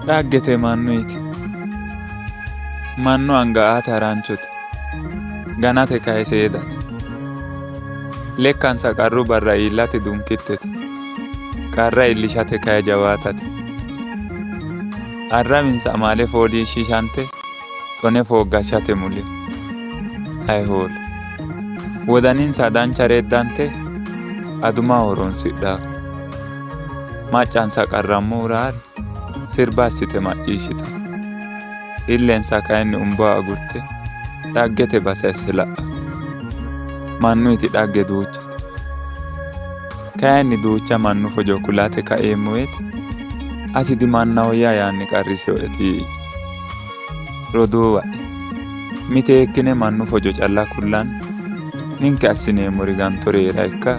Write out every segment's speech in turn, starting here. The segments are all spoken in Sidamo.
Dhaggete mannuyiti. Mannu anga aate haranchote. Ganate kae seedate. Lekkansa qarru barra iillate dunkittete. Qarra iillishate kae jawaatate. Arraminsa amaale fooliishshishante xone fooggashshate muli. Ayhoole. Wodaninsa dancha reeddante aduma horonsidhaa. Maccansa qarrammuuraari sirba assite macciishshita. Illensa kayinni umbaa agurte dhaggete base asse la'a. Mannuyiti dhagge duuchate. Kayinni duucha mannu fojo kulate kaeemmo woyte ati dimannaho yaanni qarriseyoeti. Roduuwa miteekkine mannu fojo calla kullanni ninke assineemmori gantoreera ikka.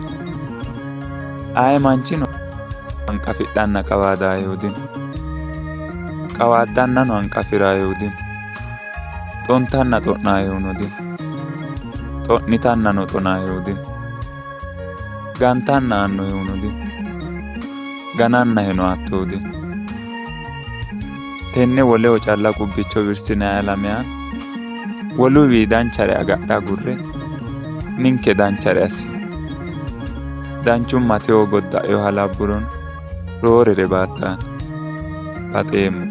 Aye manchino hanqafidhanna qawaadaayodino. Qawaaddannano hanqafiraayodino. Xontanna xo'naayodino. Xo'nitannano xonaayodino. Gantanna annoyodino. Gananna heno hattoodino. Tenne woleho calla qubbicho wirsinayi alameyaan woluwi danchare agadha agurre ninke danchare assi. Danchumma tewo godda'yo halabburon roorere baattaan baxeemmo.